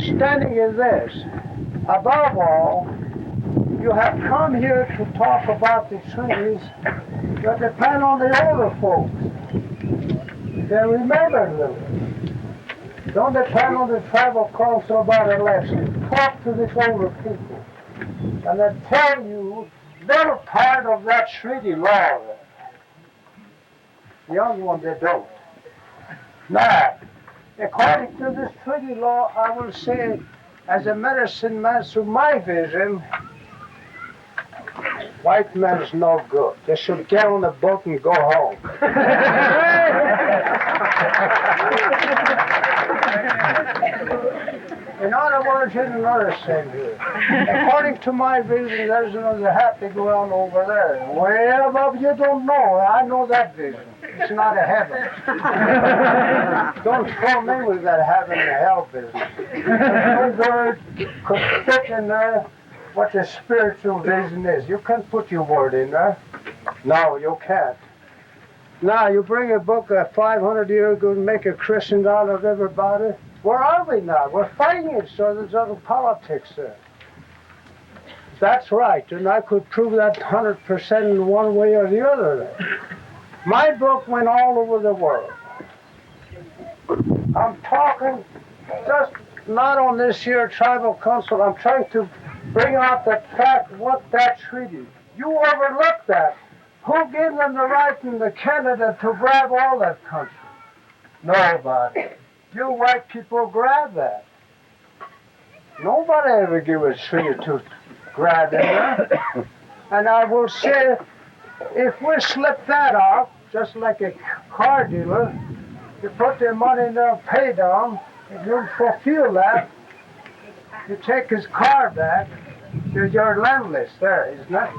understanding is this. Above all, you have come here to talk about the treaties that depend on the older folks. They remember them. Don't depend on the tribal council about elections. Talk to these older people. And they tell you they're part of that treaty law. The young ones, they don't. Now, according to this treaty law, I will say, as a medicine man, through my vision, white man is no good. They should get on the boat and go home. In other words, here's another thing here. According to my vision, there's another happy ground over there. Way above, you don't know. I know that vision. It's not a heaven. Don't throw me with that heaven and hell business. No word could fit in there what the spiritual vision is. You can't put your word in there. No, you can't. Now, you bring a book 500 years ago and make a Christian out of everybody. Where are we now? We're fighting each other. There's other politics there. That's right, and I could prove that 100% in one way or the other. My book went all over the world. I'm talking just not on this here tribal council. I'm trying to bring out the fact what that treaty. You overlooked that. Who gave them the right in the Canada to grab all that country? Nobody. You white people grab that. Nobody ever gave a treaty to grab in there. And I will say, if we slip that off, just like a car dealer, you put their money in their pay down, if you fulfill that, you take his car back, you're landless there, isn't it?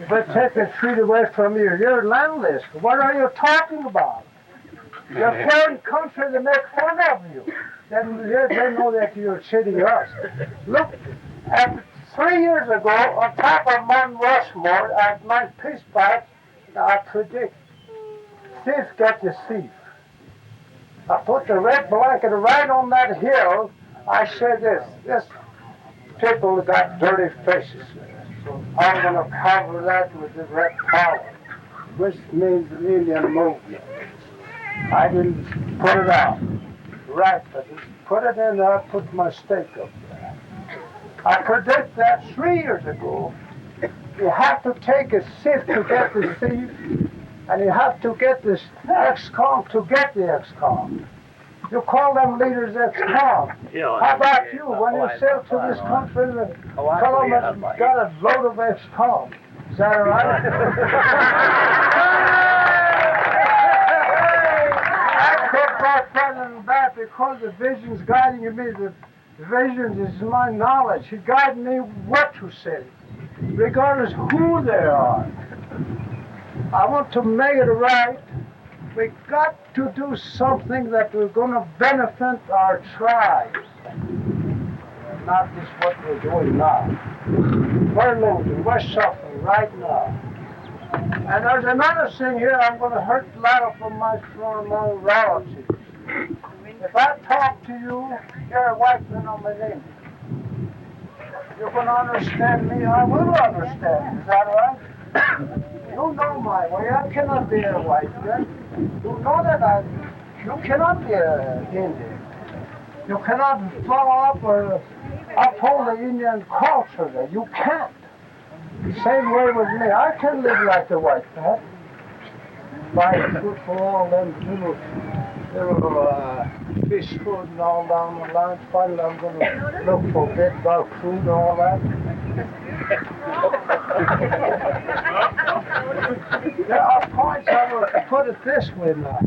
If they take a treat away from you, you're landless. What are you talking about? Your foreign country, they make fun of you. Then they know that you're cheating us. Look, at 3 years ago, on top of Mount Rushmore, at my peace patch, I predict, thief get the thief. I put the red blanket right on that hill. I said this people got dirty faces. So I'm going to cover that with the red power, which means the Indian movement. I didn't put it out. Right, but put it in there, I put my stake up there. I predict that 3 years ago, you have to take a thief to get the thief, and you have to get this ex-con to get the ex-con. You call them leaders ex-con. How about you, when you sail to this country, the fellow has got a load of ex-con. Is that all right? That because the vision's guiding me, the vision is my knowledge. He guides me what to say, regardless who they are. I want to make it right. We got to do something that we're going to benefit our tribes. Not just what we're doing now. We're losing, we're suffering right now. And there's another thing here, I'm going to hurt a lot of my relatives. If I talk to you, you're a white man on my name. You're going to understand me, I will understand. Is that right? You know my way. I cannot be a white man. You know that you cannot be an Indian. You cannot follow up or uphold the Indian culture there. You can't. Same way with me. I can live like the white man. Buy food for all them little fish food and all down the line. Finally, I'm going to look for bed bug food and all that. There are points I will put it this way now.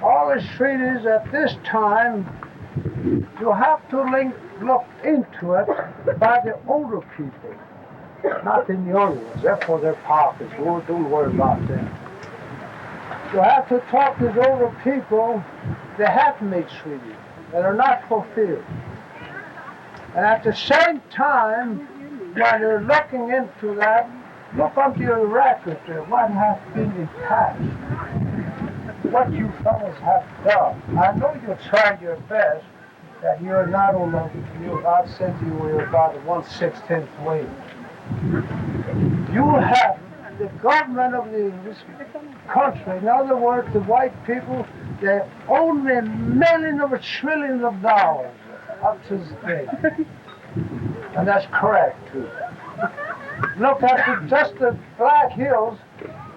All the treaties at this time, you have to look into it by the older people, not the young ones. Therefore, their pockets. Don't worry about them. You have to talk to the older people. They have made treaties that are not fulfilled. And at the same time, when you're looking into that, look onto your record there, what has been detached, what you fellows have done. I know you tried your best, that you're not on the, God said you were about 1/16th way. You have the government of this country, in other words, the white people, they own a million of trillions of dollars up to this day. And that's correct, too. Look at just the Black Hills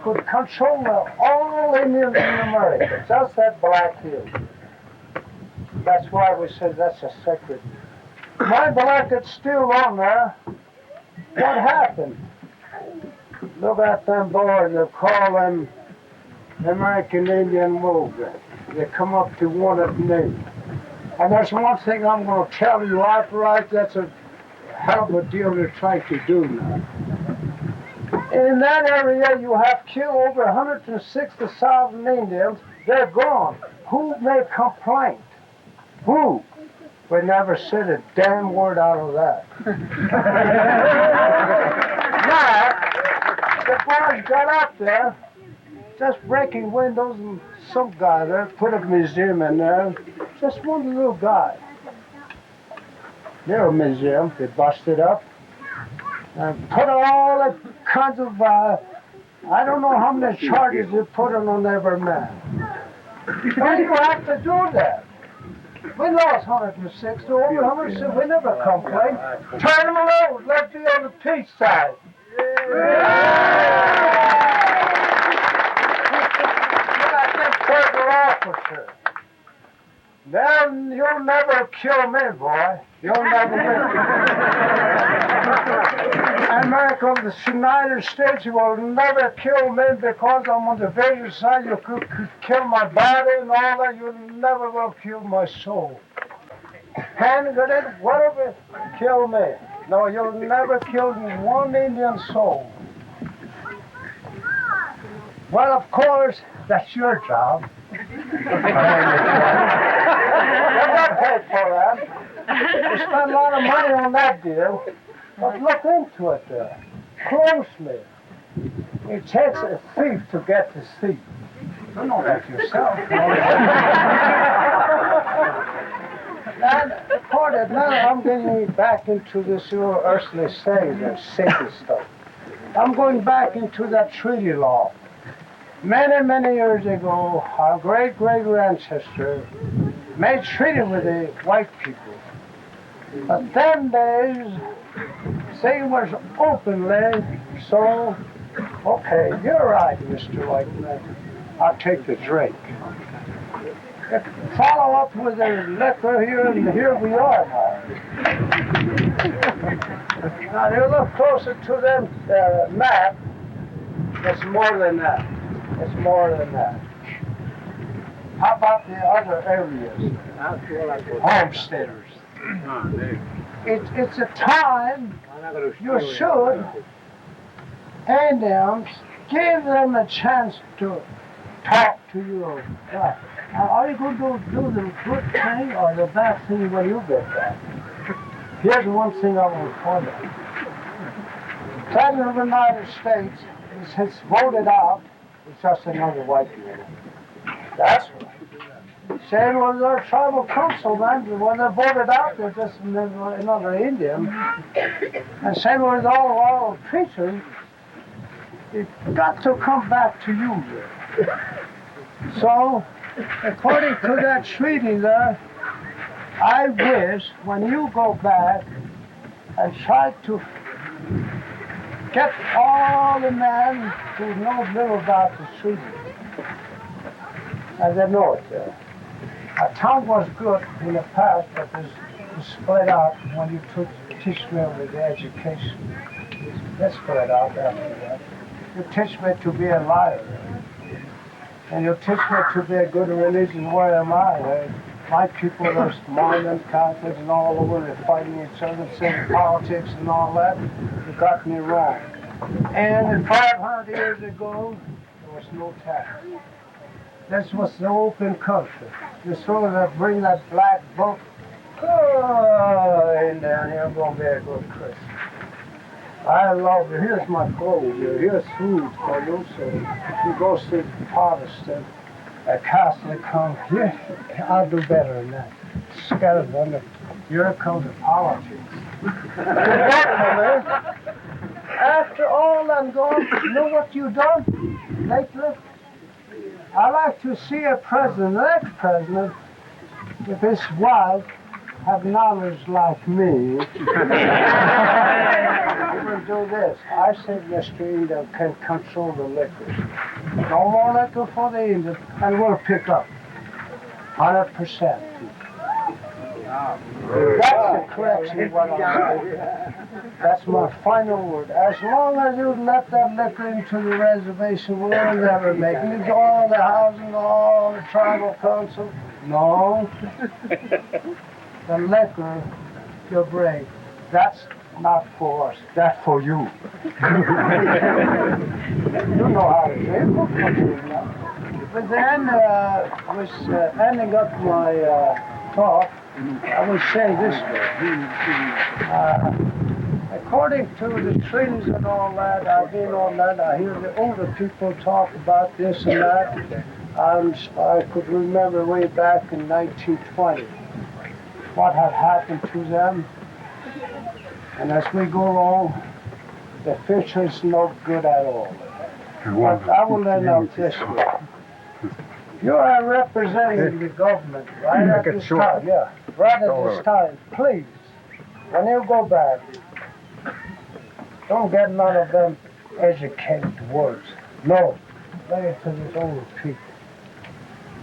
could control all Indians in America, just that Black Hills. That's why we said that's a secret. My blanket's still on there. What happened? Look at them boys, they call them American Indian movement. They come up to one at me. And there's one thing I'm going to tell you outright, that's a hell of a deal they're trying to do now. In that area, you have killed over 160,000 Indians. They're gone. Who made complaint? Who? We never said a damn word out of that. Now, the boys got up there, just breaking windows, and some guy there put a museum in there. Just one little guy. They're a museum. They busted up and put all the kinds of, I don't know how many charges they put on every man. Why do you have to do that? We lost 106 to over 106. We never complained. Turn them around. Let's be on the peace side. Federal officer. Then you'll never kill me, boy. You'll never win. America, the United States will never kill me because I'm on the very side. You could kill my body and all that. You never will kill my soul. Hand grenade, whatever, kill me. No, you'll never kill one Indian soul. Well, of course, that's your job. You're not paid for that. You spend a lot of money on that deal. But look into it there, closely. It takes a thief to get the thief. You know that yourself. And according now, I'm getting back into this your earthly things and sacred stuff. I'm going back into that treaty law. Many, many years ago, our great-great-ancestor made treaty with the white people. But them days, say was openly, so, okay, you're right, Mr. White Man. I'll take the drink. Follow up with the liquor here, and here we are now. Now, you look closer to the map, it's more than that. It's more than that. How about the other areas? Homesteaders. It's a time you should, Indians, give them a chance to talk to you. Are you going to do the good thing or the bad thing when you get back? Here's one thing I want to point out. The President of the United States is voted out. It's just another white man. That's right. Same was our tribal councilman. When they voted out, they're just another Indian. And same was all our preachers. It got to come back to you. So, according to that treaty there, I wish when you go back and try to get all the men who know little about the treaty. And they know it there. Our town was good in the past, but it's split out when you teach me with the education. They split out after that. You teach me to be a liar. And you teach me to be a good religion. Where am I? My people are Mormon, Catholics, and all over. They're fighting each other, saying politics and all that. You got me wrong. And 500 years ago, there was no tax. This was the open country. You saw that bring that black boat. Oh, and down here, I'm going to be a good Christian. I love you. Here's my clothes. Here's food for you. So you go see Protestant, a Catholic come here. I'll do better than that. skeleton, you're called the politics. After all I'm gone, you know what you done lately? I like to see a president, an ex-president, with his wife have knowledge like me. We will do this. I say the stream that can control the liquor. No more liquor for the Indians, and we'll pick up 100%. That's the correction what I'm saying. That's my final word. As long as you let that liquor into the reservation, we'll never make it. All the housing, all the tribal council. No. The liquor you bring, that's not for us. That's for you. You know how to drink. But then I was ending up my talk. I would say this way. According to the treaties and all that, I've been on that. I hear the older people talk about this and that. I could remember way back in 1920 what had happened to them. And as we go along, the future is no good at all. But I will end up this way. You are representing the government right at this time. Yeah, right at this time. Please, when you go back, don't get none of them educated words. No, lay it to these older people.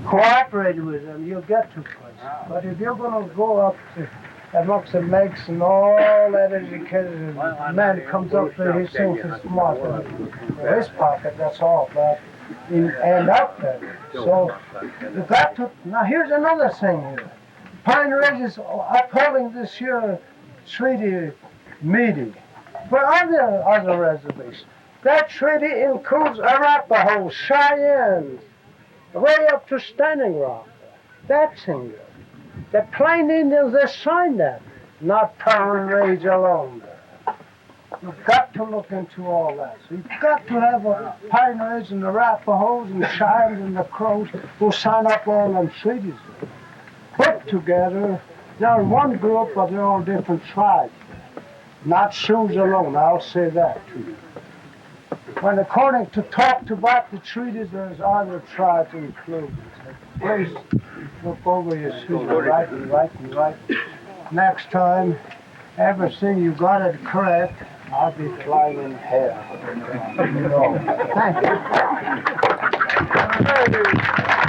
Cooperate with them, you'll get to place. But if you're going to go up to amongst the makes and all that educated man comes up there, he thinks it's smart in his pocket, that's all. But you end up there. So you got to. Now here's another thing here. Pine Ridge is upholding this here treaty meeting. But other reservations, that treaty includes Arapaho, Cheyennes, way up to Standing Rock. That's in there. The Plain Indians, they signed that, not Pine Ridge alone. You've got to look into all that. So you've got to have a Pine Ridge and the Arapahoes and the Cheyennes and the Crows who sign up all them treaties. Put together, they're in one group, but they're all different tribes. Not Sioux alone, I'll say that to you. When according to talked about the treaties, there's other tribes included. Please look over your Sioux, right and right and right. Next time, everything you got it correct, I'll be flying in hell. Thank you.